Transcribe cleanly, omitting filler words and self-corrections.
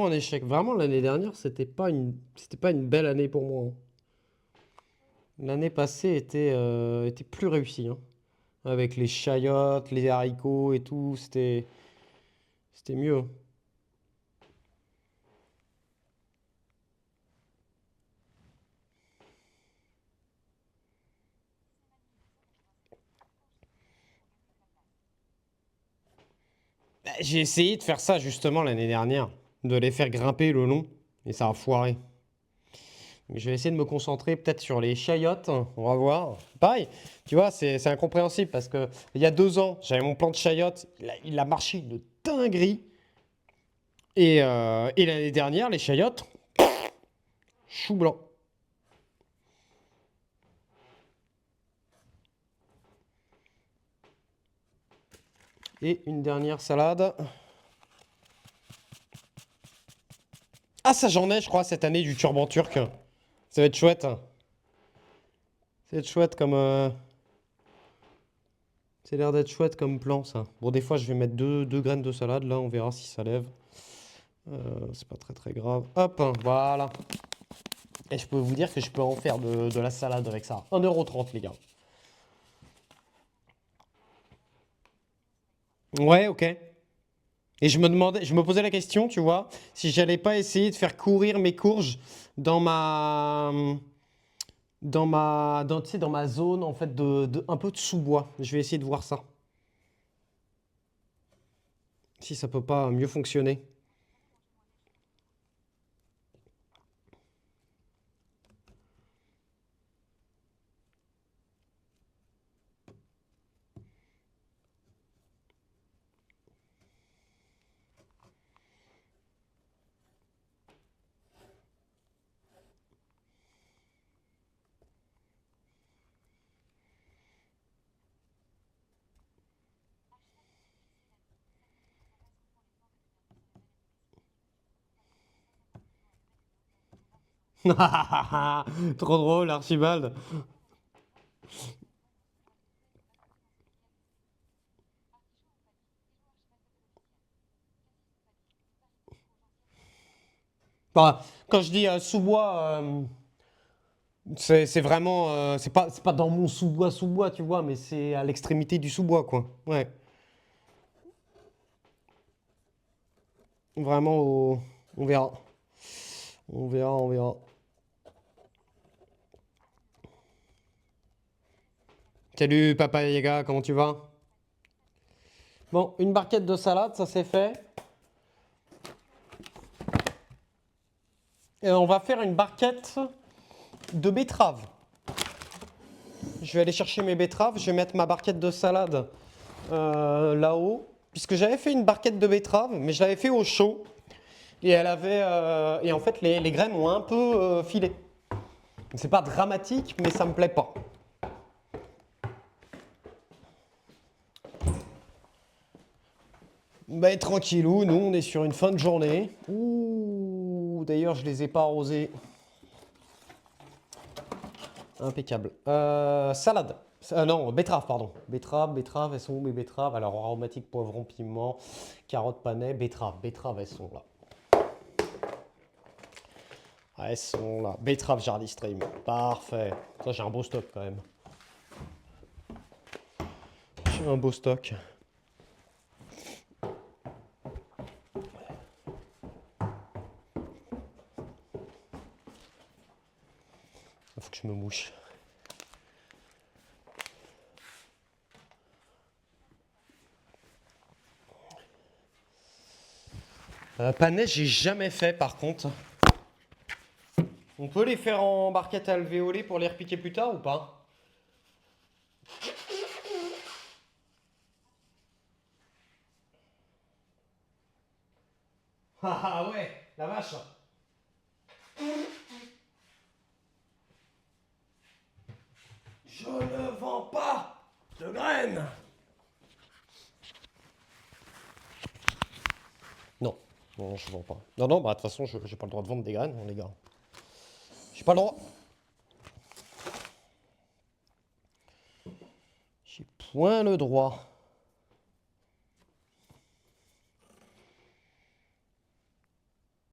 vraiment un échec. Vraiment, l'année dernière, c'était pas une belle année pour moi, hein. L'année passée était plus réussie, hein. Avec les chayotes, les haricots et tout, c'était mieux, hein. Bah, j'ai essayé de faire ça justement l'année dernière, de les faire grimper le long, et ça a foiré. Je vais essayer de me concentrer peut-être sur les chayotes, on va voir. Pareil, tu vois, c'est incompréhensible parce que il y a 2 ans, j'avais mon plan de chayotes, il a marché une dinguerie. Et l'année dernière, les chayotes, chou blanc. Et une dernière salade. Ah, ça j'en ai, je crois, cette année du turban turc. Ça va être chouette. Ça va être chouette comme. C'est l'air d'être chouette comme plan, ça. Bon, des fois, je vais mettre deux graines de salade. Là, on verra si ça lève. C'est pas très très grave. Hop, voilà. Et je peux vous dire que je peux en faire de la salade avec ça. 1,30 € les gars. Ouais, ok. Et je me posais la question, tu vois, si j'allais pas essayer de faire courir mes courges dans tu sais, dans ma zone en fait un peu de sous-bois. Je vais essayer de voir ça. Si ça peut pas mieux fonctionner. Trop drôle, Archibald. Bah, quand je dis sous-bois, c'est vraiment, c'est pas dans mon sous-bois, tu vois, mais c'est à l'extrémité du sous-bois, quoi. Ouais, vraiment, on verra. On verra, on verra. Salut, Papa Yaga, comment tu vas? Bon, une barquette de salade, ça c'est fait. Et on va faire une barquette de betteraves. Je vais aller chercher mes betteraves, je vais mettre ma barquette de salade là-haut. Puisque j'avais fait une barquette de betteraves, mais je l'avais fait au chaud. Et elle avait. Et en fait, les graines ont un peu filé. C'est pas dramatique, mais ça me plaît pas. Bah, tranquillou, nous on est sur une fin de journée. Ouh, d'ailleurs, je les ai pas arrosés. Impeccable. Salade. Non, betterave, pardon. Betterave, elles sont où mes betteraves? Alors, aromatique, poivron, piment, carottes, panais, betterave, elles sont là. Ah, elles sont là. Betterave Jarly Stream. Parfait. Ça, j'ai un beau stock quand même. J'ai un beau stock. Il faut que je me mouche. Panais, j'ai jamais fait par contre. On peut les faire en barquette alvéolée pour les repiquer plus tard ou pas? Ah ouais, la vache. Je ne vends pas de graines. Non, non, je vends pas. Non, non, bah de toute façon, j'ai pas le droit de vendre des graines, les gars. J'ai pas le droit. J'ai point le droit.